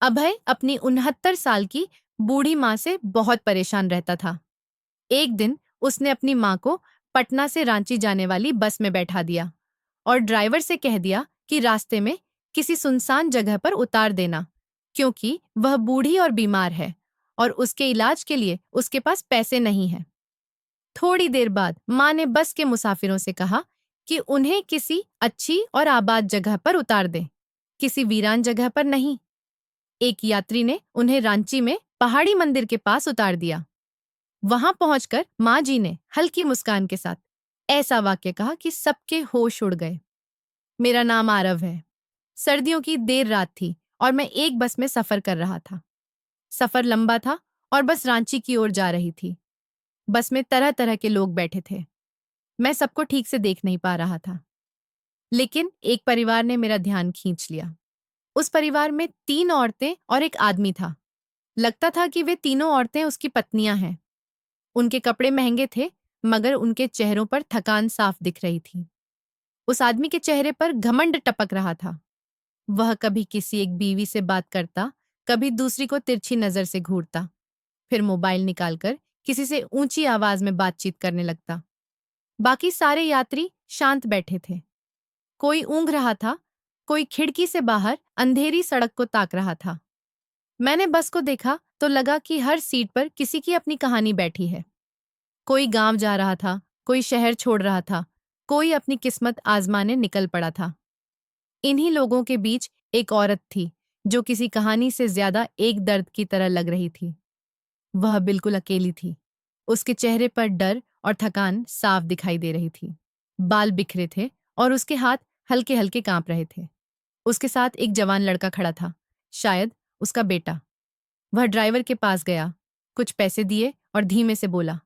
अभय अपनी 69 साल की बूढ़ी माँ से बहुत परेशान रहता था। एक दिन उसने अपनी माँ को पटना से रांची जाने वाली बस में बैठा दिया और ड्राइवर से कह दिया कि रास्ते में किसी सुनसान जगह पर उतार देना, क्योंकि वह बूढ़ी और बीमार है और उसके इलाज के लिए उसके पास पैसे नहीं हैं। थोड़ी देर बाद माँ ने बस के मुसाफिरों से कहा कि उन्हें किसी अच्छी और आबाद जगह पर उतार दें, किसी वीरान जगह पर नहीं। एक यात्री ने उन्हें रांची में पहाड़ी मंदिर के पास उतार दिया। वहां पहुंचकर माँ जी ने हल्की मुस्कान के साथ ऐसा वाक्य कहा कि सबके होश उड़ गए। मेरा नाम आरव है। सर्दियों की देर रात थी और मैं एक बस में सफर कर रहा था। सफर लंबा था और बस रांची की ओर जा रही थी। बस में तरह तरह के लोग बैठे थे। मैं सबको ठीक से देख नहीं पा रहा था, लेकिन एक परिवार ने मेरा ध्यान खींच लिया। उस परिवार में 3 औरतें और एक आदमी था। लगता था कि वे तीनों औरतें उसकी पत्नियां हैं। उनके कपड़े महंगे थे, मगर उनके चेहरों पर थकान साफ दिख रही थी। उस आदमी के चेहरे पर घमंड टपक रहा था। वह कभी किसी एक बीवी से बात करता, कभी दूसरी को तिरछी नजर से घूरता, फिर मोबाइल निकालकर किसी से ऊंची आवाज में बातचीत करने लगता। बाकी सारे यात्री शांत बैठे थे। कोई ऊँघ रहा था, कोई खिड़की से बाहर अंधेरी सड़क को ताक रहा था। मैंने बस को देखा तो लगा कि हर सीट पर किसी की अपनी कहानी बैठी है। कोई गांव जा रहा था, कोई शहर छोड़ रहा था, कोई अपनी किस्मत आजमाने निकल पड़ा था। इन्हीं लोगों के बीच एक औरत थी जो किसी कहानी से ज्यादा एक दर्द की तरह लग रही थी। वह बिल्कुल अकेली थी। उसके चेहरे पर डर और थकान साफ दिखाई दे रही थी। बाल बिखरे थे और उसके हाथ हल्के हल्के कांप रहे थे। उसके साथ एक जवान लड़का खड़ा था, शायद उसका बेटा। वह ड्राइवर के पास गया, कुछ पैसे दिए और धीमे से बोला,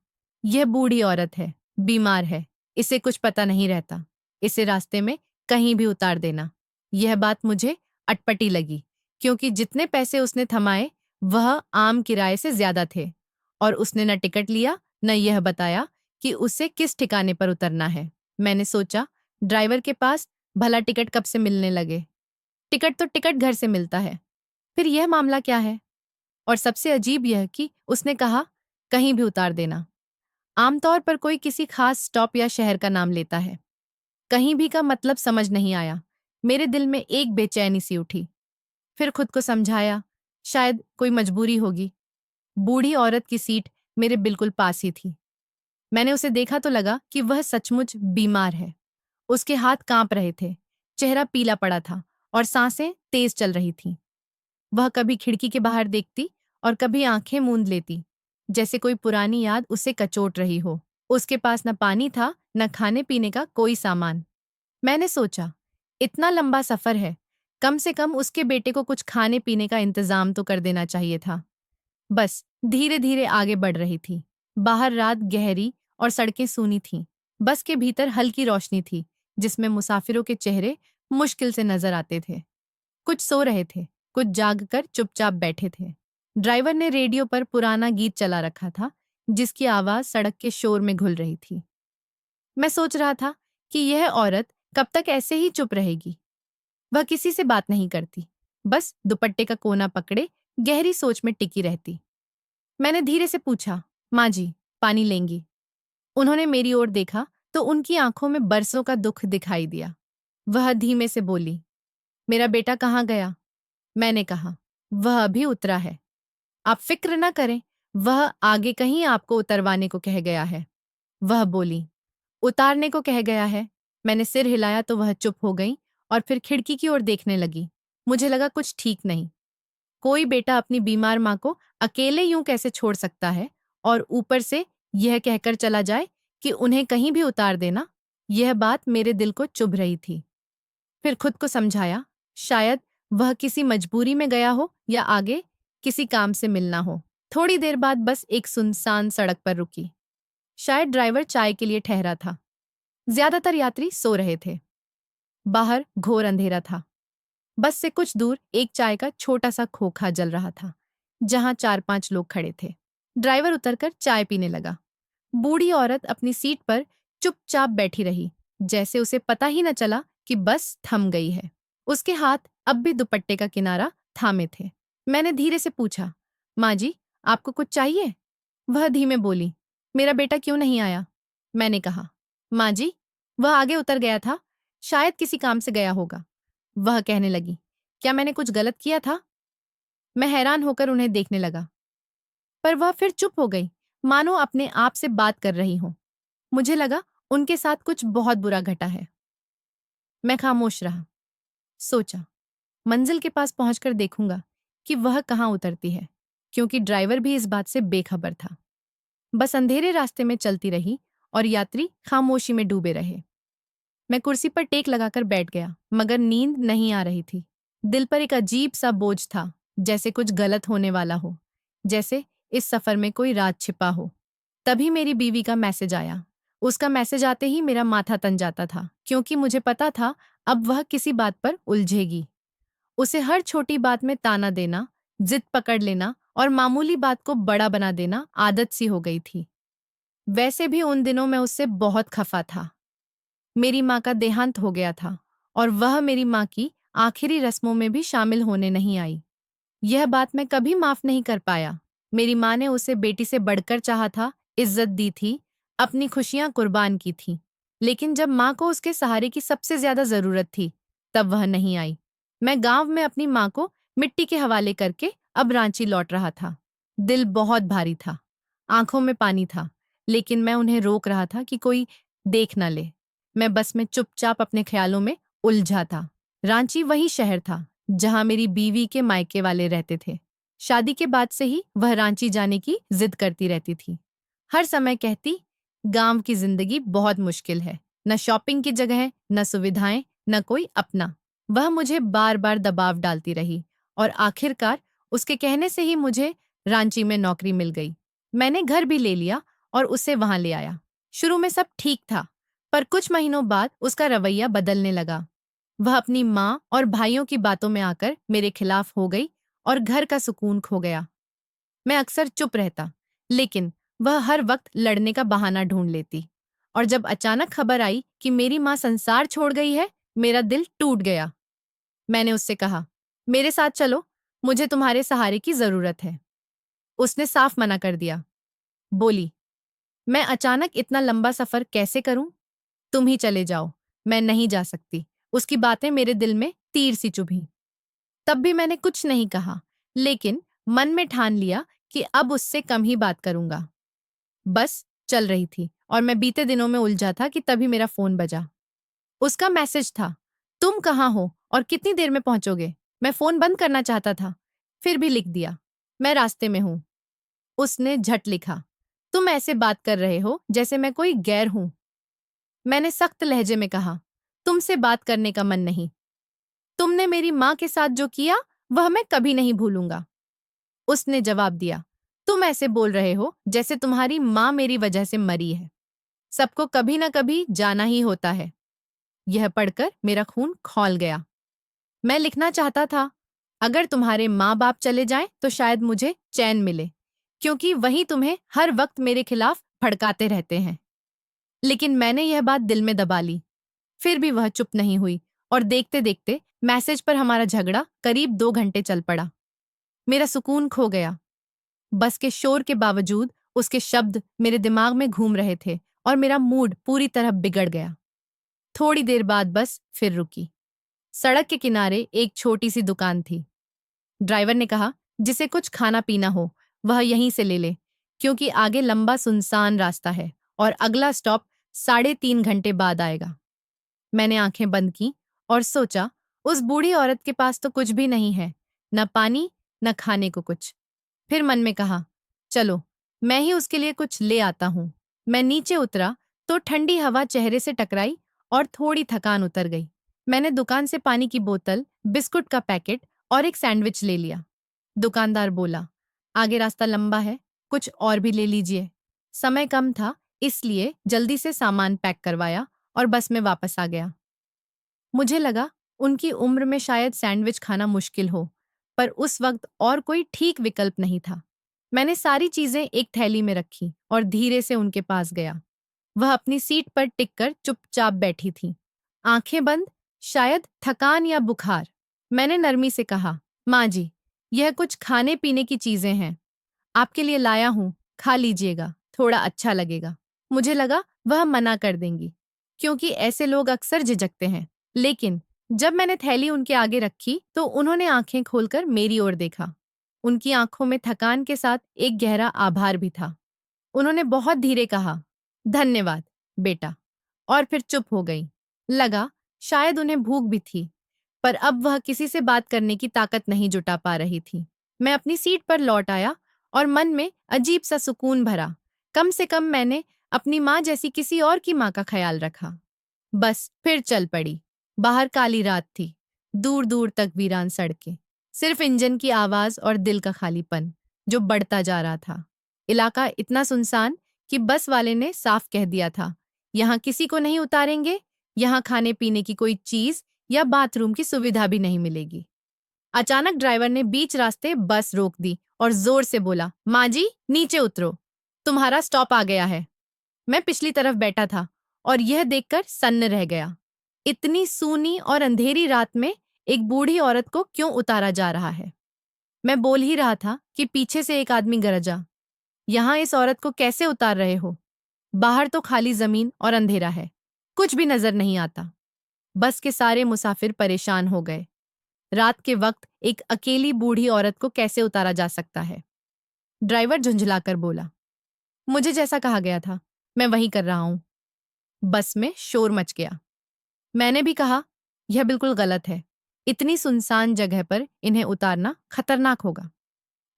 यह बूढ़ी औरत है, बीमार है, इसे कुछ पता नहीं रहता। इसे रास्ते में कहीं भी उतार देना। यह बात मुझे अटपटी लगी, क्योंकि जितने पैसे उसने थमाए वह आम किराए से ज्यादा थे, और उसने न टिकट लिया न यह बताया कि उसे किस ठिकाने पर उतरना है। मैंने सोचा, ड्राइवर के पास भला टिकट कब से मिलने लगे? टिकट तो टिकट घर से मिलता है, फिर यह मामला क्या है? और सबसे अजीब यह कि उसने कहा, कहीं भी उतार देना। आमतौर पर कोई किसी खास स्टॉप या शहर का नाम लेता है। कहीं भी का मतलब समझ नहीं आया। मेरे दिल में एक बेचैनी सी उठी। फिर खुद को समझाया, शायद कोई मजबूरी होगी। बूढ़ी औरत की सीट मेरे बिल्कुल पास ही थी। मैंने उसे देखा तो लगा कि वह सचमुच बीमार है। उसके हाथ कांप रहे थे, चेहरा पीला पड़ा था और सांसें तेज चल रही थीं। वह कभी खिड़की के बाहर देखती और कभी आंखें मूंद लेती, जैसे कोई पुरानी याद उसे कचोट रही हो। उसके पास न पानी था, न खाने पीने का कोई सामान। मैंने सोचा, इतना लंबा सफर है, कम से कम उसके बेटे को कुछ खाने पीने का इंतजाम तो कर देना चाहिए था। बस धीरे धीरे आगे बढ़ रही थी। बाहर रात गहरी और सड़कें सूनी थीं। बस के भीतर हल्की रोशनी थी, जिसमें मुसाफिरों के चेहरे मुश्किल से नजर आते थे। कुछ सो रहे थे, कुछ जागकर चुपचाप बैठे थे। ड्राइवर ने रेडियो पर पुराना गीत चला रखा था, जिसकी आवाज सड़क के शोर में घुल रही थी। मैं सोच रहा था कि यह औरत कब तक ऐसे ही चुप रहेगी। वह किसी से बात नहीं करती, बस दुपट्टे का कोना पकड़े गहरी सोच में टिकी रहती। मैंने धीरे से पूछा, माँ जी, पानी लेंगी? उन्होंने मेरी ओर देखा तो उनकी आंखों में बरसों का दुख दिखाई दिया। वह धीमे से बोली, मेरा बेटा कहाँ गया? मैंने कहा, वह अभी उतरा है। आप फिक्र न करें, वह आगे कहीं आपको उतरवाने को कह गया है। वह बोली, उतारने को कह गया है? मैंने सिर हिलाया तो वह चुप हो गई और फिर खिड़की की ओर देखने लगी। मुझे लगा कुछ ठीक नहीं। कोई बेटा अपनी बीमार माँ को अकेले यूं कैसे छोड़ सकता है, और ऊपर से यह कहकर चला जाए कि उन्हें कहीं भी उतार देना। यह बात मेरे दिल को चुभ रही थी। फिर खुद को समझाया, शायद वह किसी मजबूरी में गया हो या आगे किसी काम से मिलना हो। थोड़ी देर बाद बस एक सुनसान सड़क पर रुकी। शायद ड्राइवर चाय के लिए ठहरा था। ज्यादातर यात्री सो रहे थे। बाहर घोर अंधेरा था। बस से कुछ दूर एक चाय का छोटा सा खोखा जल रहा था, जहां 4-5 लोग खड़े थे। ड्राइवर उतरकर चाय पीने लगा। बूढ़ी औरत अपनी सीट पर चुपचाप बैठी रही, जैसे उसे पता ही न चला कि बस थम गई है। उसके हाथ अब भी दुपट्टे का किनारा थामे थे। मैंने धीरे से पूछा, माँ जी, आपको कुछ चाहिए? वह धीमे बोली, मेरा बेटा क्यों नहीं आया? मैंने कहा, माँ जी, वह आगे उतर गया था, शायद किसी काम से गया होगा। वह कहने लगी, क्या मैंने कुछ गलत किया था? मैं हैरान होकर उन्हें देखने लगा, पर वह फिर चुप हो गई, मानो अपने आप से बात कर रही हो। मुझे लगा उनके साथ कुछ बहुत बुरा घटा है। मैं खामोश रहा, सोचा, मंजिल के पास पहुंचकर देखूंगा कि वह कहाँ उतरती है, क्योंकि ड्राइवर भी इस बात से बेखबर था। बस अंधेरे रास्ते में चलती रही और यात्री खामोशी में डूबे रहे। मैं कुर्सी पर टेक लगाकर बैठ गया, मगर नींद नहीं आ रही थी। दिल पर एक अजीब सा बोझ था, जैसे कुछ गलत होने वाला हो, जैसे इस सफर में कोई राज छिपा हो। तभी मेरी बीवी का मैसेज आया। उसका मैसेज आते ही मेरा माथा तन जाता था, क्योंकि मुझे पता था अब वह किसी बात पर उलझेगी। उसे हर छोटी बात में ताना देना, जिद पकड़ लेना और मामूली बात को बड़ा बना देना आदत सी हो गई थी। वैसे भी उन दिनों मैं उससे बहुत खफा था। मेरी माँ का देहांत हो गया था और वह मेरी माँ की आखिरी रस्मों में भी शामिल होने नहीं आई। यह बात मैं कभी माफ नहीं कर पाया। मेरी माँ ने उसे बेटी से बढ़कर चाहा था, इज्जत दी थी, अपनी खुशियां कुर्बान की थी। लेकिन जब माँ को उसके सहारे की सबसे ज्यादा जरूरत थी, तब वह नहीं आई। मैं गांव में अपनी माँ को मिट्टी के हवाले करके अब रांची लौट रहा था। दिल बहुत भारी था, आंखों में पानी था, लेकिन मैं उन्हें रोक रहा था कि कोई देख न ले। मैं बस में चुपचाप अपने ख्यालों में उलझा था। रांची वही शहर था जहां मेरी बीवी के मायके वाले रहते थे। शादी के बाद से ही वह रांची जाने की जिद करती रहती थी। हर समय कहती, गांव की जिंदगी बहुत मुश्किल है, न शॉपिंग की जगह, न सुविधाएं, न कोई अपना। वह मुझे बार बार दबाव डालती रही और आखिरकार उसके कहने से ही मुझे रांची में नौकरी मिल गई। मैंने घर भी ले लिया और उसे वहां ले आया। शुरू में सब ठीक था, पर कुछ महीनों बाद उसका रवैया बदलने लगा। वह अपनी माँ और भाइयों की बातों में आकर मेरे खिलाफ हो गई और घर का सुकून खो गया। मैं अक्सर चुप रहता, लेकिन वह हर वक्त लड़ने का बहाना ढूंढ लेती। और जब अचानक खबर आई कि मेरी माँ संसार छोड़ गई है, मेरा दिल टूट गया। मैंने उससे कहा, मेरे साथ चलो, मुझे तुम्हारे सहारे की जरूरत है। उसने साफ मना कर दिया। बोली, मैं अचानक इतना लंबा सफर कैसे करूं? तुम ही चले जाओ, मैं नहीं जा सकती। उसकी बातें मेरे दिल में तीर सी चुभी। तब भी मैंने कुछ नहीं कहा, लेकिन मन में ठान लिया कि अब उससे कम ही बात करूंगा। बस चल रही थी और मैं बीते दिनों में उलझा था कि तभी मेरा फोन बजा। उसका मैसेज था, तुम कहाँ हो और कितनी देर में पहुंचोगे? मैं फोन बंद करना चाहता था, फिर भी लिख दिया, मैं रास्ते में हूं। उसने झट लिखा, तुम ऐसे बात कर रहे हो जैसे मैं कोई गैर हूं। मैंने सख्त लहजे में कहा, तुमसे बात करने का मन नहीं। तुमने मेरी माँ के साथ जो किया, वह मैं कभी नहीं भूलूंगा। उसने जवाब दिया, तुम ऐसे बोल रहे हो जैसे तुम्हारी माँ मेरी वजह से मरी है। सबको कभी ना कभी जाना ही होता है। यह पढ़कर मेरा खून खौल गया। मैं लिखना चाहता था, अगर तुम्हारे माँ बाप चले जाएं तो शायद मुझे चैन मिले, क्योंकि वही तुम्हें हर वक्त मेरे खिलाफ भड़काते रहते हैं। लेकिन मैंने यह बात दिल में दबा ली। फिर भी वह चुप नहीं हुई और देखते देखते मैसेज पर हमारा झगड़ा करीब 2 घंटे चल पड़ा। मेरा सुकून खो गया। बस के शोर के बावजूद उसके शब्द मेरे दिमाग में घूम रहे थे और मेरा मूड पूरी तरह बिगड़ गया। थोड़ी देर बाद बस फिर रुकी। सड़क के किनारे एक छोटी सी दुकान थी। ड्राइवर ने कहा, जिसे कुछ खाना पीना हो वह यहीं से ले ले, क्योंकि आगे लंबा सुनसान रास्ता है और अगला स्टॉप 3.5 घंटे बाद आएगा। मैंने आंखें बंद की और सोचा, उस बूढ़ी औरत के पास तो कुछ भी नहीं है, न पानी न खाने को कुछ। फिर मन में कहा, चलो मैं ही उसके लिए कुछ ले आता हूं। मैं नीचे उतरा तो ठंडी हवा चेहरे से टकराई और थोड़ी थकान उतर गई। मैंने दुकान से पानी की बोतल, बिस्कुट का पैकेट और एक सैंडविच ले लिया। दुकानदार बोला, आगे रास्ता लंबा है, कुछ और भी ले लीजिए। समय कम था, इसलिए जल्दी से सामान पैक करवाया और बस में वापस आ गया। मुझे लगा उनकी उम्र में शायद सैंडविच खाना मुश्किल हो, पर उस वक्त और कोई ठीक विकल्प नहीं था। मैंने सारी चीजें एक थैली में रखी और धीरे से उनके पास गया। वह अपनी सीट पर टिककर चुपचाप बैठी थी, आंखें बंद, शायद थकान या बुखार। मैंने नरमी से कहा, माँ जी, यह कुछ खाने पीने की चीजें हैं, आपके लिए लाया हूं, खा लीजिएगा, थोड़ा अच्छा लगेगा। मुझे लगा वह मना कर देंगी, क्योंकि ऐसे लोग अक्सर झिझकते हैं। लेकिन जब मैंने थैली उनके आगे रखी तो उन्होंने आंखें खोलकर मेरी ओर देखा। उनकी आंखों में थकान के साथ एक गहरा आभार भी था। उन्होंने बहुत धीरे कहा, धन्यवाद बेटा, और फिर चुप हो गई। लगा शायद उन्हें भूख भी थी, पर अब वह किसी से बात करने की ताकत नहीं जुटा पा रही थी। मैं अपनी सीट पर लौट आया और मन में अजीब सा सुकून भरा। कम से कम मैंने अपनी माँ जैसी किसी और की माँ का ख्याल रखा। बस फिर चल पड़ी। बाहर काली रात थी, दूर दूर तक वीरान सड़कें, सिर्फ इंजन की आवाज और दिल का खालीपन जो बढ़ता जा रहा था। इलाका इतना सुनसान कि बस वाले ने साफ कह दिया था, यहाँ किसी को नहीं उतारेंगे, यहाँ खाने पीने की कोई चीज या बाथरूम की सुविधा भी नहीं मिलेगी। अचानक ड्राइवर ने बीच रास्ते बस रोक दी और जोर से बोला, माँ जी नीचे उतरो, तुम्हारा स्टॉप आ गया है। मैं पिछली तरफ बैठा था और यह देखकर सन्न रह गया। इतनी सूनी और अंधेरी रात में एक बूढ़ी औरत को क्यों उतारा जा रहा है? मैं बोल ही रहा था कि पीछे से एक आदमी गरजा, यहाँ इस औरत को कैसे उतार रहे हो? बाहर तो खाली जमीन और अंधेरा है, कुछ भी नजर नहीं आता। बस के सारे मुसाफिर परेशान हो गए। रात के वक्त एक अकेली बूढ़ी औरत को कैसे उतारा जा सकता है? ड्राइवर झुंझलाकर बोला, मुझे जैसा कहा गया था मैं वही कर रहा हूं। बस में शोर मच गया। मैंने भी कहा, यह बिल्कुल गलत है। इतनी सुनसान जगह पर इन्हें उतारना खतरनाक होगा।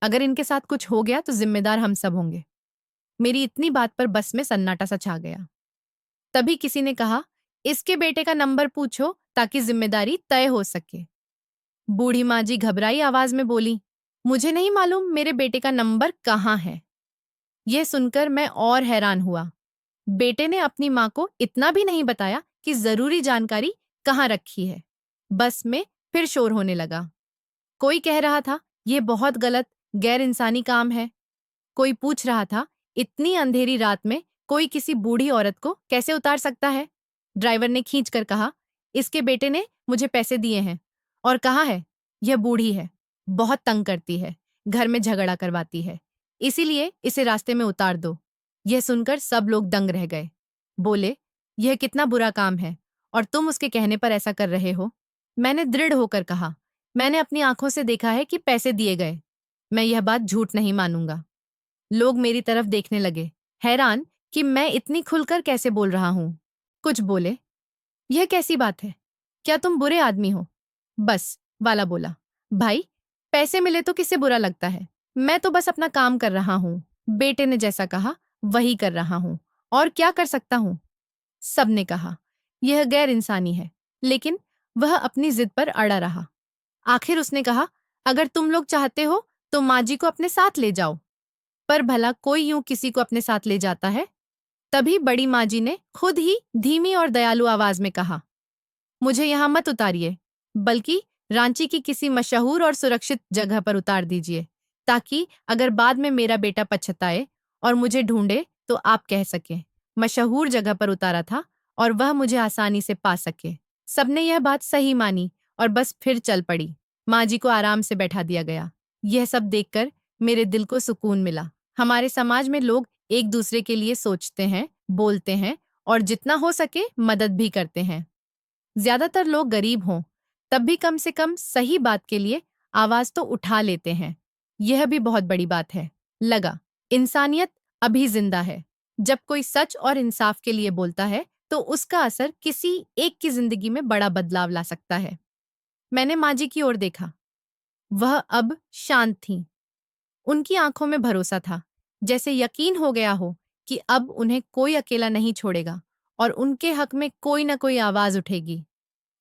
अगर इनके साथ कुछ हो गया तो जिम्मेदार हम सब होंगे। मेरी इतनी बात पर बस में सन्नाटा सा छा गया। तभी किसी ने कहा, इसके बेटे का नंबर पूछो ताकि जिम्मेदारी तय हो सके। बूढ़ी माँ जी घबराई आवाज में बोली, मुझे नहीं मालूम मेरे बेटे का नंबर कहाँ है। यह सुनकर मैं और हैरान हुआ। बेटे ने अपनी माँ को इतना भी नहीं बताया कि जरूरी जानकारी कहाँ रखी है। बस में फिर शोर होने लगा। कोई कह रहा था, यह बहुत गलत, गैर इंसानी काम है। कोई पूछ रहा था, इतनी अंधेरी रात में कोई किसी बूढ़ी औरत को कैसे उतार सकता है? ड्राइवर ने खींच कर कहा, इसके बेटे ने मुझे पैसे दिए हैं और कहा है, यह बूढ़ी है, बहुत तंग करती है, घर में झगड़ा करवाती है, इसीलिए इसे रास्ते में उतार दो। यह सुनकर सब लोग दंग रह गए। बोले, यह कितना बुरा काम है और तुम उसके कहने पर ऐसा कर रहे हो? मैंने दृढ़ होकर कहा, मैंने अपनी आंखों से देखा है कि पैसे दिए गए। मैं यह बात झूठ नहीं मानूंगा। लोग मेरी तरफ देखने लगे, हैरान कि मैं इतनी खुलकर कैसे बोल रहा हूं। कुछ बोले, यह कैसी बात है? क्या तुम बुरे आदमी हो? बस वाला बोला, भाई पैसे मिले तो किसे बुरा लगता है? मैं तो बस अपना काम कर रहा हूं। बेटे ने जैसा कहा वही कर रहा हूं, और क्या कर सकता हूं? सबने कहा, यह गैर इंसानी है, लेकिन वह अपनी जिद पर अड़ा रहा। आखिर उसने कहा, अगर तुम लोग चाहते हो तो माँ जी को अपने साथ ले जाओ। पर भला कोई यूं किसी को अपने साथ ले जाता है? तभी बड़ी माँ जी ने खुद ही धीमी और दयालु आवाज में कहा, मुझे यहाँ मत उतारिए, बल्कि रांची की किसी मशहूर और सुरक्षित जगह पर उतार दीजिए, ताकि अगर बाद में मेरा बेटा पछताए और मुझे ढूंढे तो आप कह सकें, मशहूर जगह पर उतारा था और वह मुझे आसानी से पा सके। सबने यह बात सही मानी और बस फिर चल पड़ी। माँ जी को आराम से बैठा दिया गया। यह सब देखकर मेरे दिल को सुकून मिला। हमारे समाज में लोग एक दूसरे के लिए सोचते हैं, बोलते हैं और जितना हो सके मदद भी करते हैं। ज्यादातर लोग गरीब हों, तब भी कम से कम सही बात के लिए आवाज तो उठा लेते हैं। यह भी बहुत बड़ी बात है। लगा, इंसानियत अभी जिंदा है। जब कोई सच और इंसाफ के लिए बोलता है तो उसका असर किसी एक की जिंदगी में बड़ा बदलाव ला सकता है। मैंने माँ जी की ओर देखा। वह अब शांत थीं। उनकी आंखों में भरोसा था, जैसे यकीन हो गया हो कि अब उन्हें कोई अकेला नहीं छोड़ेगा और उनके हक में कोई ना कोई आवाज उठेगी।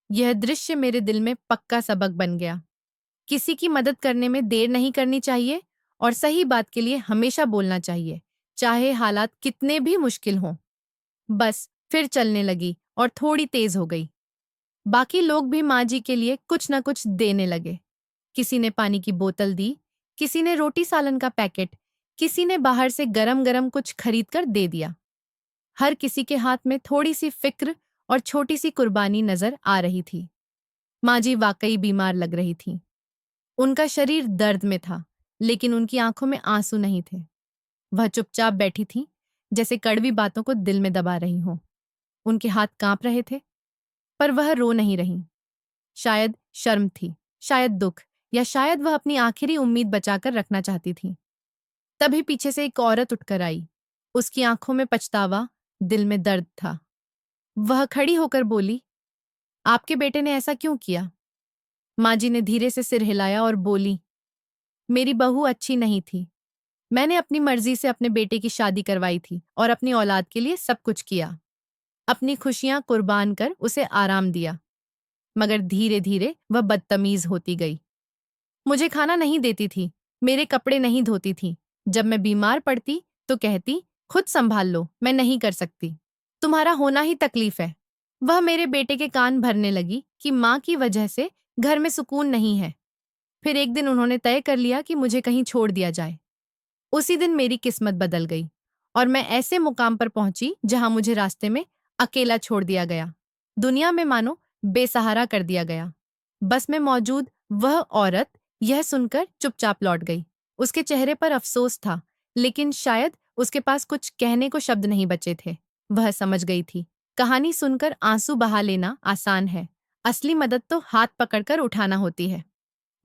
यह दृश्य मेरे दिल में पक्का सबक बन गया। किसी की मदद करने में देर नहीं करनी चाहिए और सही बात के लिए हमेशा बोलना चाहिए, चाहे हालात कितने भी मुश्किल हों। बस फिर चलने लगी और थोड़ी तेज हो गई। बाकी लोग भी माँ जी के लिए कुछ न कुछ देने लगे। किसी ने पानी की बोतल दी, किसी ने रोटी सालन का पैकेट, किसी ने बाहर से गरम गरम कुछ खरीद कर दे दिया। हर किसी के हाथ में थोड़ी सी फिक्र और छोटी सी कुर्बानी नजर आ रही थी। माँ जी वाकई बीमार लग रही थी। उनका शरीर दर्द में था, लेकिन उनकी आंखों में आंसू नहीं थे। वह चुपचाप बैठी थी, जैसे कड़वी बातों को दिल में दबा रही हो। उनके हाथ कांप रहे थे, पर वह रो नहीं रही। शायद शर्म थी, शायद दुख, या शायद वह अपनी आखिरी उम्मीद बचाकर रखना चाहती थी। तभी पीछे से एक औरत उठकर आई। उसकी आंखों में पछतावा, दिल में दर्द था। वह खड़ी होकर बोली, आपके बेटे ने ऐसा क्यों किया? माँ जी ने धीरे से सिर हिलाया और बोली, मेरी बहू अच्छी नहीं थी। मैंने अपनी मर्जी से अपने बेटे की शादी करवाई थी और अपनी औलाद के लिए सब कुछ किया। अपनी खुशियां कुर्बान कर उसे आराम दिया, मगर धीरे धीरे वह बदतमीज होती गई। मुझे खाना नहीं देती थी, मेरे कपड़े नहीं धोती थी। जब मैं बीमार पड़ती तो कहती, खुद संभाल लो, मैं नहीं कर सकती। तुम्हारा होना ही तकलीफ है। वह मेरे बेटे के कान भरने लगी कि माँ की वजह से घर में सुकून नहीं है। फिर एक दिन उन्होंने तय कर लिया कि मुझे कहीं छोड़ दिया जाए। उसी दिन मेरी किस्मत बदल गई और मैं ऐसे मुकाम पर पहुंची जहां मुझे रास्ते में अकेला छोड़ दिया गया। दुनिया में मानो बेसहारा कर दिया गया। बस में मौजूद वह औरत यह सुनकर चुपचाप लौट गई। उसके चेहरे पर अफसोस था, लेकिन शायद उसके पास कुछ कहने को शब्द नहीं बचे थे। वह समझ गई थी, कहानी सुनकर आंसू बहा लेना आसान है, असली मदद तो हाथ पकड़कर उठाना होती है।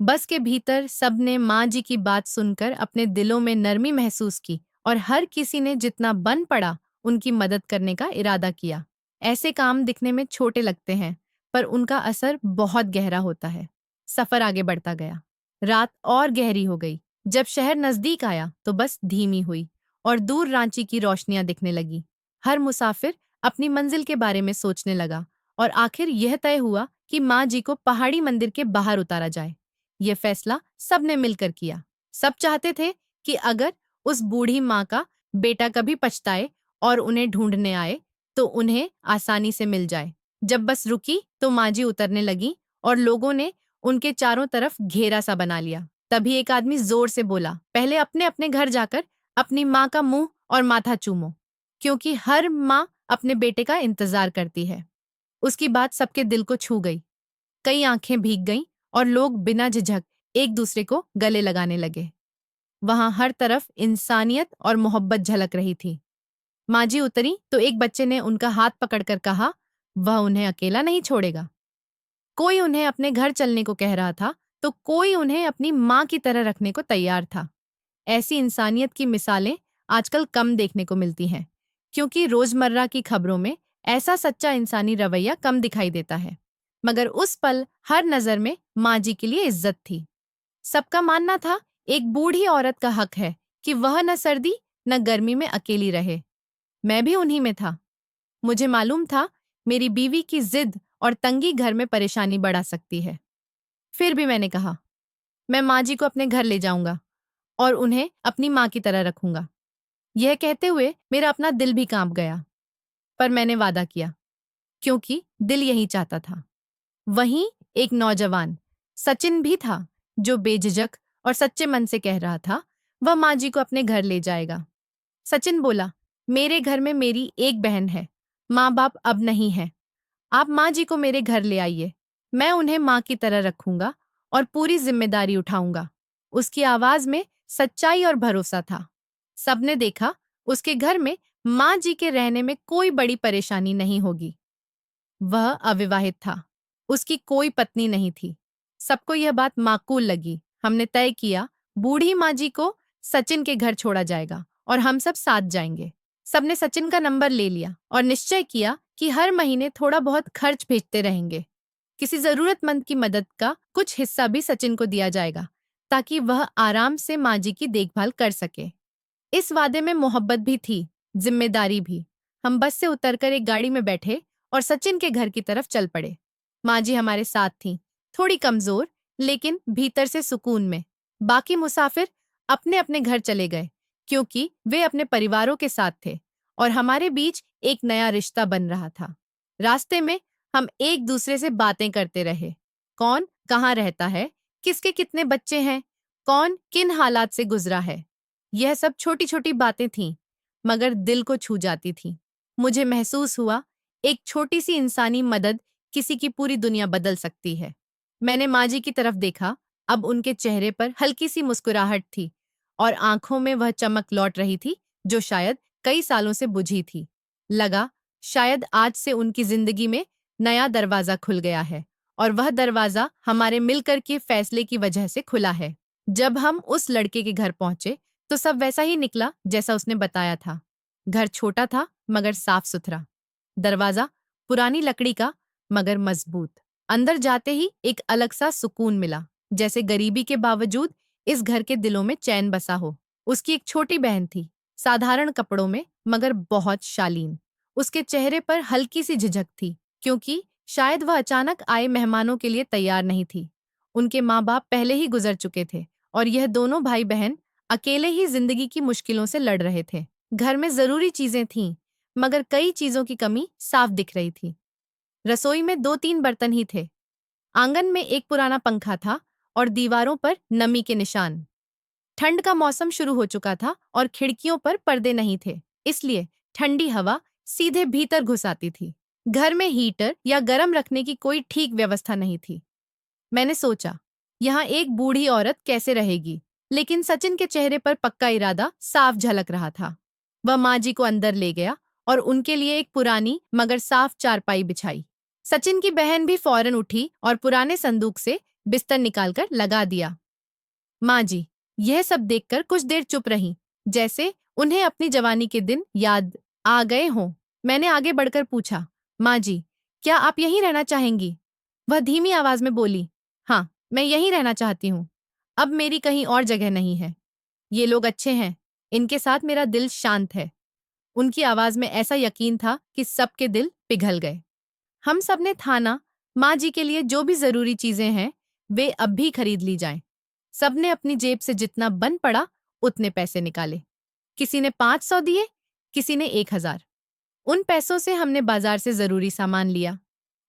बस के भीतर सबने माँ जी की बात सुनकर अपने दिलों में नरमी महसूस की और हर किसी ने जितना बन पड़ा उनकी मदद करने का इरादा किया। ऐसे काम दिखने में छोटे लगते हैं, पर उनका असर बहुत गहरा होता है। सफर आगे बढ़ता गया। रात और गहरी हो गई। जब शहर नजदीक आया तो बस धीमी हुई और दूर रांची की रोशनियां दिखने लगी। हर मुसाफिर अपनी मंजिल के बारे में सोचने लगा और आखिर यह तय हुआ कि माँ जी को पहाड़ी मंदिर के बाहर उतारा जाए। यह फैसला सबने मिलकर किया। सब चाहते थे कि अगर उस बूढ़ी माँ का बेटा कभी पछताए और उन्हें ढूंढने आए तो उन्हें आसानी से मिल जाए। जब बस रुकी तो माँ जी उतरने लगी और लोगों ने उनके चारों तरफ घेरा सा बना लिया। तभी एक आदमी जोर से बोला, पहले अपने अपने घर जाकर अपनी माँ का मुंह और माथा चूमो, क्योंकि हर माँ अपने बेटे का इंतजार करती है। उसकी बात सबके दिल को छू गई। कई आंखें भीग गईं और लोग बिना झिझक एक दूसरे को गले लगाने लगे। वहां हर तरफ इंसानियत और मोहब्बत झलक रही थी। माँ जी उतरी तो एक बच्चे ने उनका हाथ पकड़कर कहा, वह उन्हें अकेला नहीं छोड़ेगा। कोई उन्हें अपने घर चलने को कह रहा था तो कोई उन्हें अपनी माँ की तरह रखने को तैयार था। ऐसी इंसानियत की मिसालें आजकल कम देखने को मिलती हैं, क्योंकि रोजमर्रा की खबरों में ऐसा सच्चा इंसानी रवैया कम दिखाई देता है। मगर उस पल हर नजर में माँ जी के लिए इज्जत थी। सबका मानना था, एक बूढ़ी औरत का हक है कि वह न सर्दी न गर्मी में अकेली रहे। मैं भी उन्हीं में था। मुझे मालूम था मेरी बीवी की जिद और तंगी घर में परेशानी बढ़ा सकती है। फिर भी मैंने कहा, मैं माँ जी को अपने घर ले जाऊंगा और उन्हें अपनी माँ की तरह रखूंगा। यह कहते हुए मेरा अपना दिल भी कांप गया, पर मैंने वादा किया, क्योंकि दिल यही चाहता था। वहीं एक नौजवान सचिन भी था, जो बेझिझक और सच्चे मन से कह रहा था वह माँ जी को अपने घर ले जाएगा। सचिन बोला, मेरे घर में मेरी एक बहन है, माँ बाप अब नहीं है। आप माँ जी को मेरे घर ले आइए, मैं उन्हें माँ की तरह रखूंगा और पूरी जिम्मेदारी उठाऊंगा। उसकी आवाज में सच्चाई और भरोसा था। सबने देखा, उसके घर में माँ जी के रहने में कोई बड़ी परेशानी नहीं होगी। वह अविवाहित था, उसकी कोई पत्नी नहीं थी। सबको यह बात माकूल लगी। हमने तय किया, बूढ़ी माँ जी को सचिन के घर छोड़ा जाएगा और हम सब साथ जाएंगे। सबने सचिन का नंबर ले लिया और निश्चय किया कि हर महीने थोड़ा बहुत खर्च भेजते रहेंगे। किसी जरूरतमंद की मदद का कुछ हिस्सा भी सचिन को दिया जाएगा, ताकि वह आराम से माँ जी की देखभाल कर सके। इस वादे में मोहब्बत भी थी, जिम्मेदारी भी। हम बस से उतरकर एक गाड़ी में बैठे और सचिन के घर की तरफ चल पड़े। माँ जी हमारे साथ थीं, थोड़ी कमजोर, लेकिन भीतर से सुकून में। बाकी मुसाफिर अपने अपने घर चले गए, क्योंकि वे अपने परिवारों के साथ थे और हमारे बीच एक नया रिश्ता बन रहा था। रास्ते में हम एक दूसरे से बातें करते रहे। कौन कहाँ रहता है, किसके कितने बच्चे हैं, कौन किन हालात से गुजरा है। यह सब छोटी छोटी बातें थीं, मगर दिल को छू जाती थीं। मुझे महसूस हुआ, एक छोटी सी इंसानी मदद किसी की पूरी दुनिया बदल सकती है। मैंने माँ जी की तरफ देखा अब उनके चेहरे पर हल्की सी मुस्कुराहट थी और आंखों में वह चमक लौट रही थी जो शायद कई सालों से बुझी थी। लगा, शायद आज से उनकी जिंदगी में नया दरवाजा खुल गया है और वह दरवाजा हमारे मिलकर के फैसले की वजह से खुला है। जब हम उस लड़के के घर पहुंचे तो सब वैसा ही निकला जैसा उसने बताया था। घर छोटा था मगर साफ सुथरा, दरवाजा पुरानी लकड़ी का मगर मजबूत। अंदर जाते ही एक अलग सा सुकून मिला, जैसे गरीबी के बावजूद इस घर के दिलों में चैन बसा हो। उसकी एक छोटी बहन थी, साधारण कपड़ों में मगर बहुत शालीन। उसके चेहरे पर हल्की सी झिझक थी क्योंकि शायद वह अचानक आए मेहमानों के लिए तैयार नहीं थी। उनके माँ बाप पहले ही गुजर चुके थे और यह दोनों भाई बहन अकेले ही जिंदगी की मुश्किलों से लड़ रहे थे। घर में जरूरी चीजें थीं मगर कई चीजों की कमी साफ दिख रही थी। रसोई में 2-3 बर्तन ही थे। आंगन में एक पुराना पंखा था और दीवारों पर नमी के निशान। ठंड का मौसम शुरू हो चुका था और खिड़कियों पर पर्दे नहीं थे, इसलिए ठंडी हवा सीधे भीतर घुस आती थी। घर में हीटर या गर्म रखने की कोई ठीक व्यवस्था नहीं थी। मैंने सोचा, यहाँ एक बूढ़ी औरत कैसे रहेगी, लेकिन सचिन के चेहरे पर पक्का इरादा साफ झलक रहा था। वह माँ जी को अंदर ले गया और उनके लिए एक पुरानी मगर साफ चारपाई बिछाई। सचिन की बहन भी फौरन उठी और पुराने संदूक से बिस्तर निकालकर लगा दिया। माँ जी यह सब देखकर कुछ देर चुप रहीं, जैसे उन्हें अपनी जवानी के दिन याद आ गए हों। मैंने आगे बढ़कर पूछा, माँ जी, क्या आप यहीं रहना चाहेंगी? वह धीमी आवाज में बोली, हाँ, मैं यहीं रहना चाहती हूँ। अब मेरी कहीं और जगह नहीं है। ये लोग अच्छे हैं, इनके साथ मेरा दिल शांत है। उनकी आवाज में ऐसा यकीन था कि सबके दिल पिघल गए। हम सब ने ठाना, माँ जी के लिए जो भी जरूरी चीजें हैं वे अब भी खरीद ली जाएं। सबने अपनी जेब से जितना बन पड़ा उतने पैसे निकाले। किसी ने 500 दिए, किसी ने 1000। उन पैसों से हमने बाजार से जरूरी सामान लिया,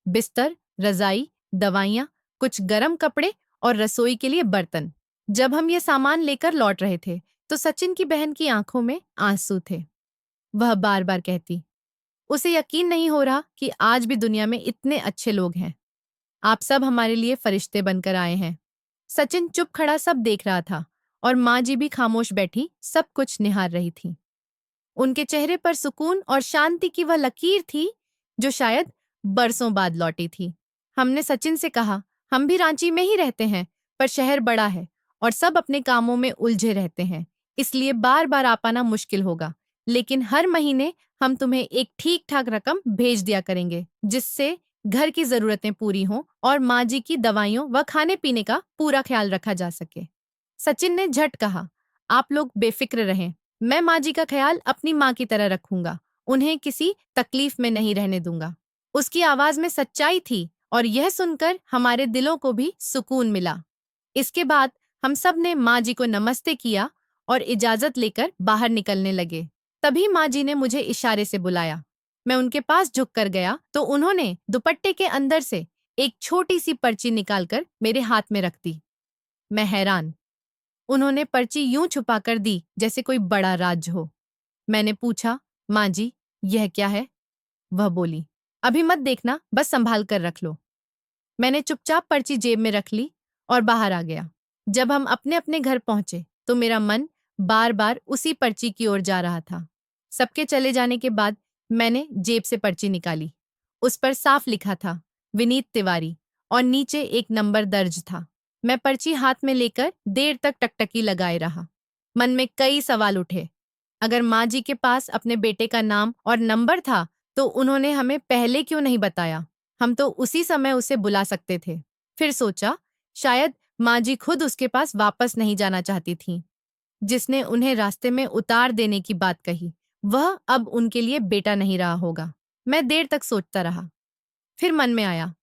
बिस्तर, रजाई, दवाइयां, कुछ गर्म कपड़े और रसोई के लिए बर्तन। जब हम ये सामान लेकर लौट रहे थे तो सचिन की बहन की आंखों में आंसू थे। वह बार बार कहती, उसे यकीन नहीं हो रहा कि आज भी दुनिया में इतने अच्छे लोग हैं। आप सब हमारे लिए फरिश्ते बनकर आए हैं। सचिन चुप खड़ा सब देख रहा था और माँ जी भी खामोश बैठी सब कुछ निहार रही थी। उनके चेहरे पर सुकून और शांति की वह लकीर थी जो शायद बरसों बाद लौटी थी। हमने सचिन से कहा, हम भी रांची में ही रहते हैं, पर शहर बड़ा है और सब अपने कामों में उलझे रहते हैं, इसलिए बार बार आ पाना मुश्किल होगा। लेकिन हर महीने हम तुम्हें एक ठीक ठाक रकम भेज दिया करेंगे, जिससे घर की जरूरतें पूरी हों और माँ जी की दवाइयों व खाने पीने का पूरा ख्याल रखा जा सके। सचिन ने झट कहा, आप लोग बेफिक्र रहें, मैं माँ जी का ख्याल अपनी माँ की तरह रखूंगा, उन्हें किसी तकलीफ में नहीं रहने दूंगा। उसकी आवाज में सच्चाई थी और यह सुनकर हमारे दिलों को भी सुकून मिला। इसके बाद हम सब ने माँ जी को नमस्ते किया और इजाजत लेकर बाहर निकलने लगे। तभी माँ जी ने मुझे इशारे से बुलाया। मैं उनके पास झुककर गया तो उन्होंने दुपट्टे के अंदर से एक छोटी सी पर्ची निकालकर मेरे हाथ में रख दी। मैं हैरान। उन्होंने पर्ची यूं छुपा कर दी जैसे कोई बड़ा राज हो। मैंने पूछा, माँ जी, यह क्या है? वह बोली, अभी मत देखना, बस संभाल कर रख लो। मैंने चुपचाप पर्ची जेब में रख ली और बाहर आ गया। जब हम अपने अपने घर पहुंचे तो मेरा मन बार बार उसी पर्ची की ओर जा रहा था। सबके चले जाने के बाद मैंने जेब से पर्ची निकाली। उस पर साफ लिखा था, विनीत तिवारी, और नीचे एक नंबर दर्ज था। मैं पर्ची हाथ में लेकर देर तक टकटकी लगाए रहा। मन में कई सवाल उठे। अगर माँ जी के पास अपने बेटे का नाम और नंबर था तो उन्होंने हमें पहले क्यों नहीं बताया? हम तो उसी समय उसे बुला सकते थे। फिर सोचा, शायद माँ जी खुद उसके पास वापस नहीं जाना चाहती थीं। जिसने उन्हें रास्ते में उतार देने की बात कही, वह अब उनके लिए बेटा नहीं रहा होगा। मैं देर तक सोचता रहा। फिर मन में आया,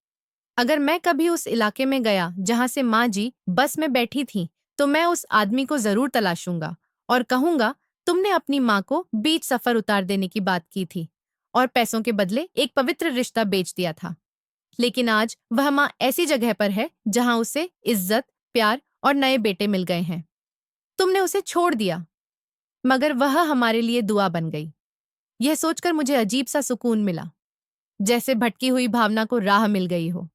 अगर मैं कभी उस इलाके में गया जहां से माँ जी बस में बैठी थी तो मैं उस आदमी को जरूर तलाशूंगा और कहूंगा, तुमने अपनी माँ को बीच सफर उतार देने की बात की थी और पैसों के बदले एक पवित्र रिश्ता बेच दिया था। लेकिन आज वह माँ ऐसी जगह पर है जहां उसे इज्जत, प्यार और नए बेटे मिल गए हैं। तुमने उसे छोड़ दिया, मगर वह हमारे लिए दुआ बन गई। यह सोचकर मुझे अजीब सा सुकून मिला, जैसे भटकी हुई भावना को राह मिल गई हो।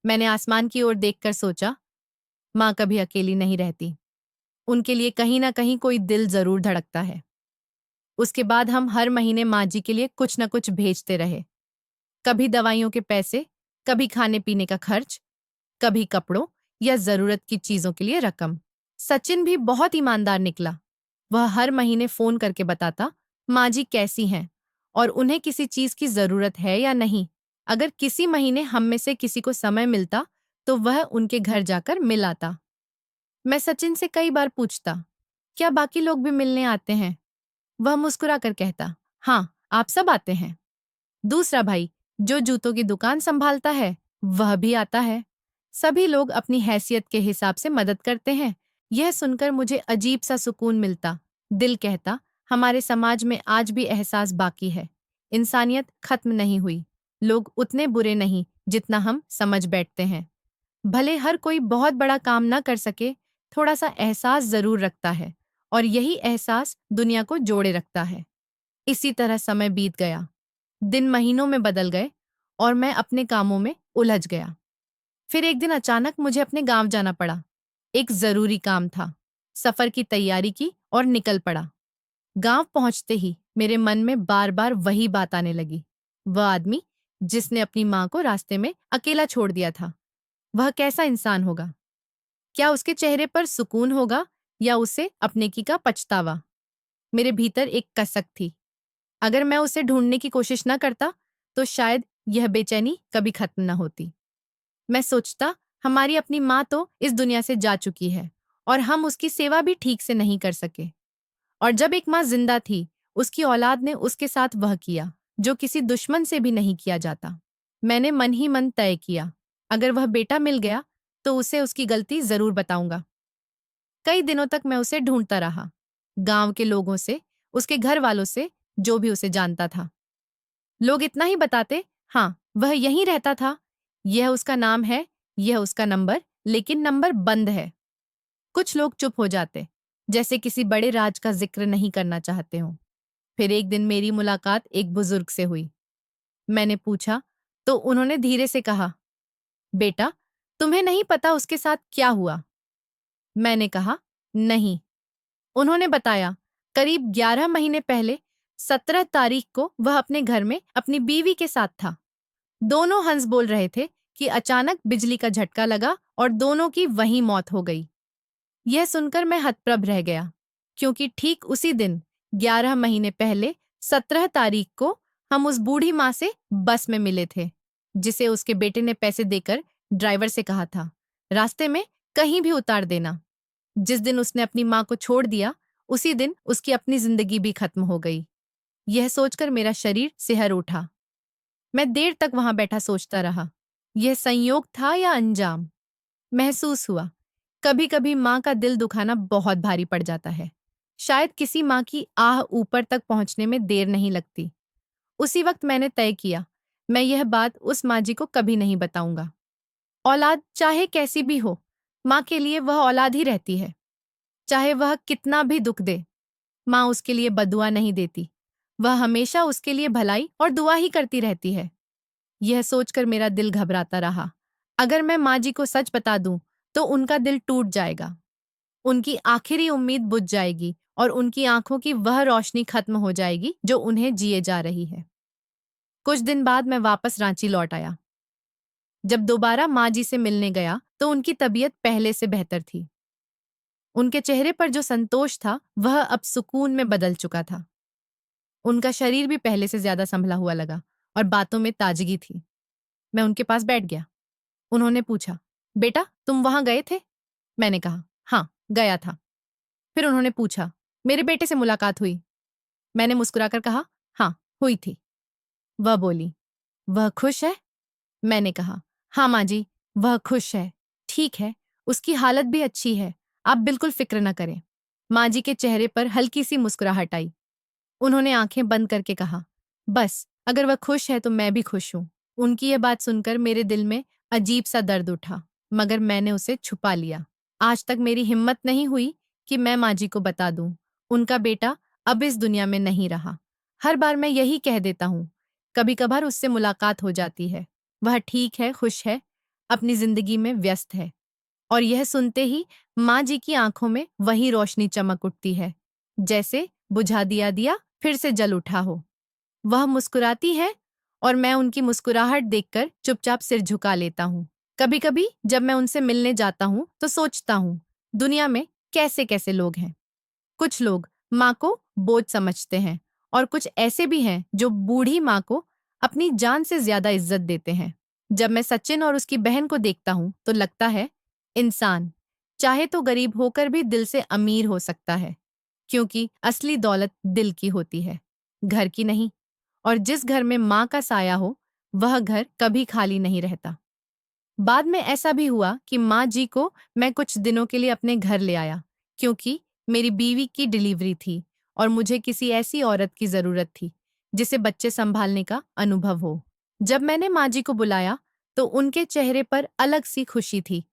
मैंने आसमान की ओर देखकर सोचा, माँ कभी अकेली नहीं रहती। उनके लिए कहीं ना कहीं कोई दिल जरूर धड़कता है। उसके बाद हम हर महीने माँ जी के लिए कुछ न कुछ भेजते रहे। कभी दवाइयों के पैसे, कभी खाने पीने का खर्च, कभी कपड़ों या जरूरत की चीजों के लिए रकम। सचिन भी बहुत ईमानदार निकला। वह हर महीने फोन करके बताता माँ जी कैसी हैं और उन्हें किसी चीज की जरूरत है या नहीं। अगर किसी महीने हम में से किसी को समय मिलता तो वह उनके घर जाकर मिल आता। मैं सचिन से कई बार पूछता, क्या बाकी लोग भी मिलने आते हैं? वह मुस्कुरा कर कहता, हाँ, आप सब आते हैं। दूसरा भाई, जो जूतों की दुकान संभालता है, वह भी आता है। सभी लोग अपनी हैसियत के हिसाब से मदद करते हैं। यह सुनकर मुझे अजीब सा सुकून मिलता। दिल कहता, हमारे समाज में आज भी एहसास बाकी है। इंसानियत खत्म नहीं हुई। लोग उतने बुरे नहीं जितना हम समझ बैठते हैं। भले हर कोई बहुत बड़ा काम ना कर सके, थोड़ा सा एहसास जरूर रखता है और यही एहसास दुनिया को जोड़े रखता है। इसी तरह समय बीत गया। दिन महीनों में बदल गए और मैं अपने कामों में उलझ गया। फिर एक दिन अचानक मुझे अपने गांव जाना पड़ा। एक जरूरी काम था। सफर की तैयारी की और निकल पड़ा। गांव पहुंचते ही मेरे मन में बार बार वही बात आने लगी। वह आदमी जिसने अपनी मां को रास्ते में अकेला छोड़ दिया था, वह कैसा इंसान होगा? क्या उसके चेहरे पर सुकून होगा या उसे अपने की का पछतावा? मेरे भीतर एक कसक थी। अगर मैं उसे ढूंढने की कोशिश न करता तो शायद यह बेचैनी कभी खत्म न होती। मैं सोचता, हमारी अपनी माँ तो इस दुनिया से जा चुकी है और हम उसकी सेवा भी ठीक से नहीं कर सके। और जब एक माँ जिंदा थी, उसकी औलाद ने उसके साथ वह किया जो किसी दुश्मन से भी नहीं किया जाता। मैंने मन ही मन तय किया, अगर वह बेटा मिल गया तो उसे उसकी गलती जरूर बताऊंगा। कई दिनों तक मैं उसे ढूंढता रहा, गांव के लोगों से, उसके घर वालों से, जो भी उसे जानता था। लोग इतना ही बताते, हाँ, वह यहीं रहता था, यह उसका नाम है, यह उसका नंबर, लेकिन नंबर बंद है। कुछ लोग चुप हो जाते, जैसे किसी बड़े राज का जिक्र नहीं करना चाहते हो। फिर एक दिन मेरी मुलाकात एक बुजुर्ग से हुई। मैंने पूछा तो उन्होंने धीरे से कहा, बेटा, तुम्हें नहीं पता उसके साथ क्या हुआ? मैंने कहा, नहीं। उन्होंने बताया, करीब 11 महीने पहले 17 तारीख को वह अपने घर में अपनी बीवी के साथ था। दोनों हंस बोल रहे थे कि अचानक बिजली का झटका लगा और दोनों की वहीं मौत हो गई। यह सुनकर मैं हतप्रभ रह गया, क्योंकि ठीक उसी दिन 11 महीने पहले 17 तारीख को हम उस बूढ़ी माँ से बस में मिले थे, जिसे उसके बेटे ने पैसे देकर ड्राइवर से कहा था, रास्ते में कहीं भी उतार देना। जिस दिन उसने अपनी माँ को छोड़ दिया, उसी दिन उसकी अपनी जिंदगी भी खत्म हो गई। यह सोचकर मेरा शरीर सिहर उठा। मैं देर तक वहां बैठा सोचता रहा, यह संयोग था या अंजाम? महसूस हुआ, कभी कभी माँ का दिल दुखाना बहुत भारी पड़ जाता है। शायद किसी माँ की आह ऊपर तक पहुंचने में देर नहीं लगती। उसी वक्त मैंने तय किया, मैं यह बात उस माँ जी को कभी नहीं बताऊंगा। औलाद चाहे कैसी भी हो, माँ के लिए वह औलाद ही रहती है। चाहे वह कितना भी दुख दे, माँ उसके लिए बदुआ नहीं देती। वह हमेशा उसके लिए भलाई और दुआ ही करती रहती है। यह सोचकर मेरा दिल घबराता रहा। अगर मैं माँ जी को सच बता दूं, तो उनका दिल टूट जाएगा। उनकी आखिरी उम्मीद बुझ जाएगी और उनकी आंखों की वह रोशनी खत्म हो जाएगी जो उन्हें जिए जा रही है। कुछ दिन बाद मैं वापस रांची लौट आया। जब दोबारा माँ जी से मिलने गया, तो उनकी तबीयत पहले से बेहतर थी। उनके चेहरे पर जो संतोष था, वह अब सुकून में बदल चुका था। उनका शरीर भी पहले से ज्यादा संभला हुआ लगा और बातों में ताजगी थी। मैं उनके पास बैठ गया। उन्होंने पूछा, बेटा, तुम वहां गए थे? मैंने कहा, हाँ, गया था। फिर उन्होंने पूछा, मेरे बेटे से मुलाकात हुई? मैंने मुस्कुराकर कहा, हाँ, हुई थी। वह बोली, वह खुश है? मैंने कहा, हाँ माँ जी, वह खुश है, ठीक है, उसकी हालत भी अच्छी है, आप बिल्कुल फिक्र न करें। माँ जी के चेहरे पर हल्की सी मुस्कुराहट आई। उन्होंने आंखें बंद करके कहा, बस, अगर वह खुश है तो मैं भी खुश हूं। उनकी यह बात सुनकर मेरे दिल में अजीब सा दर्द उठा, मगर मैंने उसे छुपा लिया। आज तक मेरी हिम्मत नहीं हुई कि मैं माँ जी को बता दूं, उनका बेटा अब इस दुनिया में नहीं रहा। हर बार मैं यही कह देता हूँ, कभी कभार उससे मुलाकात हो जाती है, वह ठीक है, खुश है, अपनी जिंदगी में व्यस्त है। और यह सुनते ही माँ जी की आंखों में वही रोशनी चमक उठती है, जैसे बुझा दिया दिया फिर से जल उठा हो। वह मुस्कुराती है और मैं उनकी मुस्कुराहट देखकर चुपचाप सिर झुका लेता हूँ। कभी कभी जब मैं उनसे मिलने जाता हूँ तो सोचता हूँ, दुनिया में कैसे कैसे लोग हैं। कुछ लोग माँ को बोझ समझते हैं और कुछ ऐसे भी हैं जो बूढ़ी माँ को अपनी जान से ज्यादा इज्जत देते हैं। जब मैं सचिन और उसकी बहन को देखता हूँ तो लगता है इंसान चाहे तो गरीब होकर भी दिल से अमीर हो सकता है, क्योंकि असली दौलत दिल की होती है, घर की नहीं। और जिस घर में माँ का साया हो, वह घर कभी खाली नहीं रहता। बाद में ऐसा भी हुआ कि माँ जी को मैं कुछ दिनों के लिए अपने घर ले आया, क्योंकि मेरी बीवी की डिलीवरी थी और मुझे किसी ऐसी औरत की जरूरत थी जिसे बच्चे संभालने का अनुभव हो। जब मैंने माँ जी को बुलाया तो उनके चेहरे पर अलग सी खुशी थी,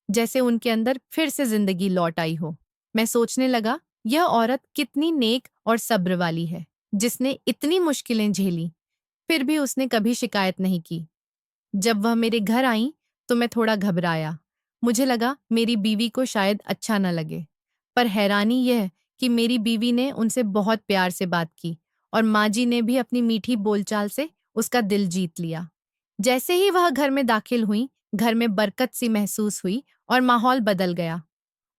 जैसे उनके अंदर फिर से जिंदगी लौट आई हो। मैं सोचने लगा, यह औरत कितनी नेक और सब्र वाली है, जिसने इतनी मुश्किलें झेली, फिर भी उसने कभी शिकायत नहीं की। जब वह मेरे घर आई तो मैं थोड़ा घबराया। मुझे लगा मेरी बीवी को शायद अच्छा न लगे। पर हैरानी यह कि मेरी बीवी ने उनसे बहुत प्यार से बात की और माँ जी ने भी अपनी मीठी बोलचाल से उसका दिल जीत लिया। जैसे ही वह घर में दाखिल हुई, घर में बरकत सी महसूस हुई और माहौल बदल गया।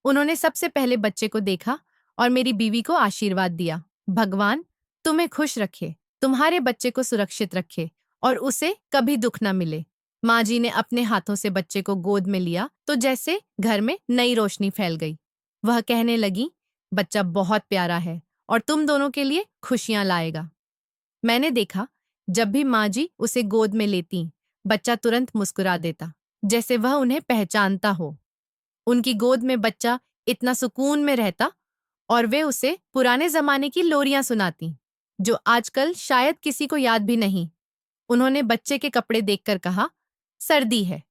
उन्होंने सबसे पहले बच्चे को देखा और मेरी बीवी को आशीर्वाद दिया। भगवान तुम्हें खुश रखे, तुम्हारे बच्चे को सुरक्षित रखे और उसे कभी दुख न मिले। माँ जी ने अपने हाथों से बच्चे को गोद में लिया तो जैसे घर में नई रोशनी फैल गई। वह कहने लगी, बच्चा बहुत प्यारा है और तुम दोनों के लिए खुशियां लाएगा। मैंने देखा, जब भी माँ जी उसे गोद में लेती, बच्चा तुरंत मुस्कुरा देता, जैसे वह उन्हें पहचानता हो। उनकी गोद में बच्चा इतना सुकून में रहता और वे उसे पुराने जमाने की लोरियां सुनाती, जो आजकल शायद किसी को याद भी नहीं। उन्होंने बच्चे के कपड़े देखकर कहा, सर्दी है,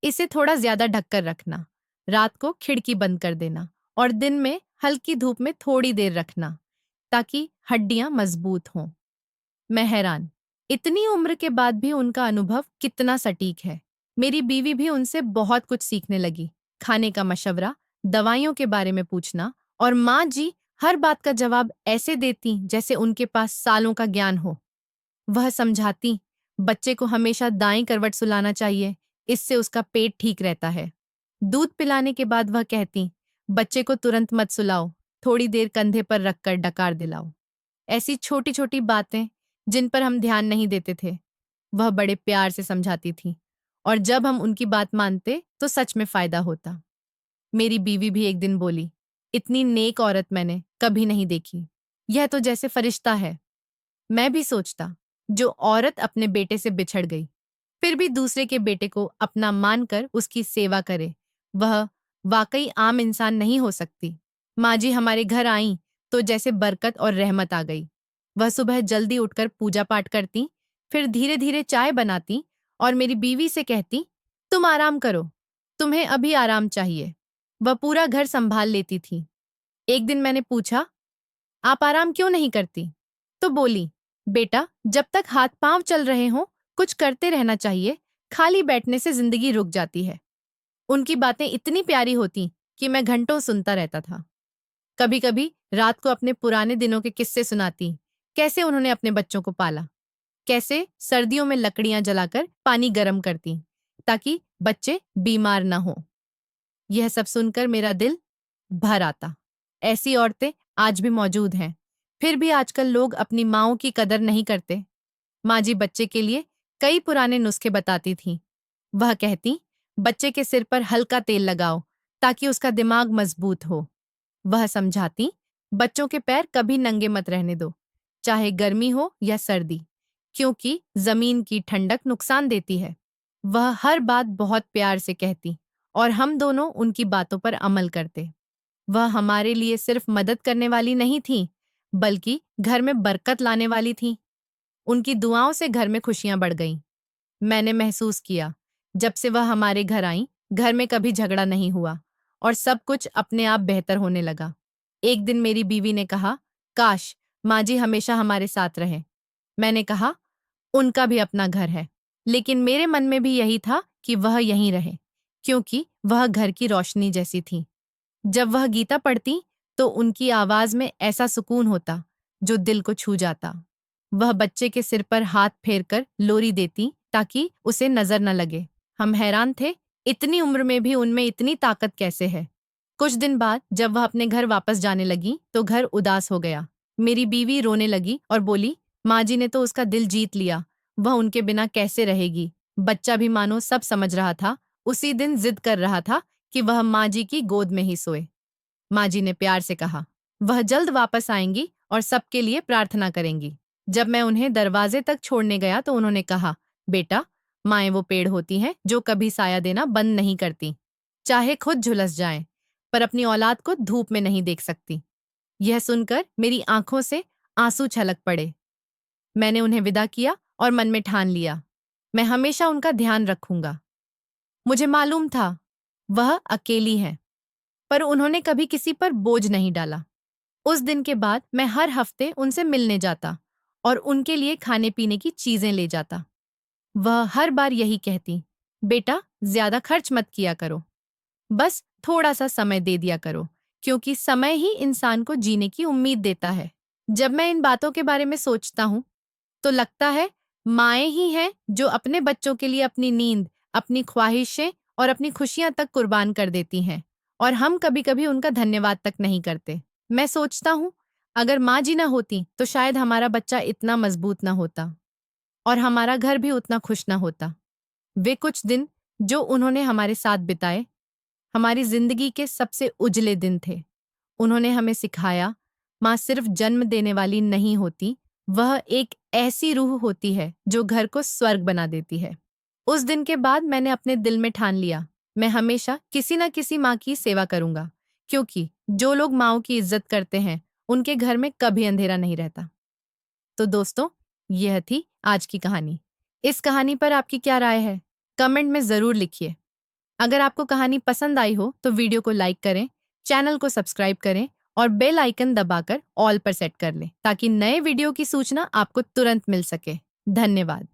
इसे थोड़ा ज्यादा ढककर रखना, रात को खिड़की बंद कर देना और दिन में हल्की धूप में थोड़ी देर रखना, ताकि हड्डियां मजबूत हों। मैं हैरान, इतनी उम्र के बाद भी उनका अनुभव कितना सटीक है। मेरी बीवी भी उनसे बहुत कुछ सीखने लगी। खाने का मशवरा, दवाइयों के बारे में पूछना, और माँ जी हर बात का जवाब ऐसे देती जैसे उनके पास सालों का ज्ञान हो। वह समझाती, बच्चे को हमेशा दाईं करवट सुलाना चाहिए, इससे उसका पेट ठीक रहता है। दूध पिलाने के बाद वह कहती, बच्चे को तुरंत मत सुलाओ, थोड़ी देर कंधे पर रखकर डकार दिलाओ। ऐसी छोटी छोटी बातें जिन पर हम ध्यान नहीं देते थे, वह बड़े प्यार से समझाती थी, और जब हम उनकी बात मानते तो सच में फायदा होता। मेरी बीवी भी एक दिन बोली, इतनी नेक औरत मैंने कभी नहीं देखी, यह तो जैसे फरिश्ता है। मैं भी सोचता, जो औरत अपने बेटे से बिछड़ गई फिर भी दूसरे के बेटे को अपना मानकर उसकी सेवा करे, वह वाकई आम इंसान नहीं हो सकती। माँ जी हमारे घर आई तो जैसे बरकत और रहमत आ गई। वह सुबह जल्दी उठकर पूजा पाठ करती, फिर धीरे धीरे चाय बनाती और मेरी बीवी से कहती, तुम आराम करो, तुम्हें अभी आराम चाहिए। वह पूरा घर संभाल लेती थी। एक दिन मैंने पूछा, आप आराम क्यों नहीं करती? तो बोली, बेटा, जब तक हाथ पांव चल रहे हों कुछ करते रहना चाहिए, खाली बैठने से जिंदगी रुक जाती है। उनकी बातें इतनी प्यारी होती कि मैं घंटों सुनता रहता था। कभी कभी रात को अपने पुराने दिनों के किस्से सुनाती, कैसे उन्होंने अपने बच्चों को पाला, कैसे सर्दियों में लकड़ियां जलाकर पानी गर्म करती ताकि बच्चे बीमार न हो। यह सब सुनकर मेरा दिल भर आता। ऐसी औरतें आज भी मौजूद हैं, फिर भी आजकल लोग अपनी माँओं की कदर नहीं करते। माँ जी बच्चे के लिए कई पुराने नुस्खे बताती थीं। वह कहती, बच्चे के सिर पर हल्का तेल लगाओ ताकि उसका दिमाग मजबूत हो। वह समझाती, बच्चों के पैर कभी नंगे मत रहने दो, चाहे गर्मी हो या सर्दी, क्योंकि जमीन की ठंडक नुकसान देती है। वह हर बात बहुत प्यार से कहती और हम दोनों उनकी बातों पर अमल करते। वह हमारे लिए सिर्फ मदद करने वाली नहीं थी, बल्कि घर में बरकत लाने वाली थी। उनकी दुआओं से घर में खुशियां बढ़ गईं। मैंने महसूस किया, जब से वह हमारे घर आई, घर में कभी झगड़ा नहीं हुआ और सब कुछ अपने आप बेहतर होने लगा। एक दिन मेरी बीवी ने कहा, काश माँ जी हमेशा हमारे साथ रहे। मैंने कहा, उनका भी अपना घर है, लेकिन मेरे मन में भी यही था कि वह यहीं रहे, क्योंकि वह घर की रोशनी जैसी थी। जब वह गीता पढ़ती तो उनकी आवाज में ऐसा सुकून होता जो दिल को छू जाता। वह बच्चे के सिर पर हाथ फेरकर लोरी देती ताकि उसे नजर न लगे। हम हैरान थे, इतनी उम्र में भी उनमें इतनी ताकत कैसे है। कुछ दिन बाद जब वह अपने घर वापस जाने लगी तो घर उदास हो गया। मेरी बीवी रोने लगी और बोली, माँ जी ने तो उसका दिल जीत लिया, वह उनके बिना कैसे रहेगी। बच्चा भी मानो सब समझ रहा था, उसी दिन जिद कर रहा था कि वह माँ जी की गोद में ही सोए। माँ जी ने प्यार से कहा, वह जल्द वापस आएंगी और सबके लिए प्रार्थना करेंगी। जब मैं उन्हें दरवाजे तक छोड़ने गया तो उन्होंने कहा, बेटा, माएँ वो पेड़ होती हैं जो कभी साया देना बंद नहीं करती, चाहे खुद झुलस जाएं, पर अपनी औलाद को धूप में नहीं देख सकती। यह सुनकर मेरी आंखों से आंसू छलक पड़े। मैंने उन्हें विदा किया और मन में ठान लिया, मैं हमेशा उनका ध्यान रखूंगा। मुझे मालूम था वह अकेली हैं, पर उन्होंने कभी किसी पर बोझ नहीं डाला। उस दिन के बाद मैं हर हफ्ते उनसे मिलने जाता और उनके लिए खाने पीने की चीजें ले जाता। वह हर बार यही कहती, बेटा, ज्यादा खर्च मत किया करो, बस थोड़ा सा समय दे दिया करो, क्योंकि समय ही इंसान को जीने की उम्मीद देता है। जब मैं इन बातों के बारे में सोचता हूँ तो लगता है माएँ ही हैं जो अपने बच्चों के लिए अपनी नींद, अपनी ख्वाहिशें और अपनी खुशियां तक कुर्बान कर देती हैं, और हम कभी कभी उनका धन्यवाद तक नहीं करते। मैं सोचता हूँ, अगर माँ जी ना होती तो शायद हमारा बच्चा इतना मजबूत ना होता और हमारा घर भी उतना खुश ना होता। वे कुछ दिन जो उन्होंने हमारे साथ बिताए हमारी जिंदगी के सबसे उजले दिन थे। उन्होंने हमें सिखाया, माँ सिर्फ जन्म देने वाली नहीं होती, वह एक ऐसी रूह होती है जो घर को स्वर्ग बना देती है। उस दिन के बाद मैंने अपने दिल में ठान लिया, मैं हमेशा किसी न किसी माँ की सेवा करूंगा, क्योंकि जो लोग माँओं की इज्जत करते हैं उनके घर में कभी अंधेरा नहीं रहता। तो दोस्तों, यह थी आज की कहानी। इस कहानी पर आपकी क्या राय है? कमेंट में जरूर लिखिए। अगर आपको कहानी पसंद आई हो तो वीडियो को लाइक करें, चैनल को सब्सक्राइब करें और बेल आइकन दबाकर ऑल पर सेट कर लें ताकि नए वीडियो की सूचना आपको तुरंत मिल सके। धन्यवाद।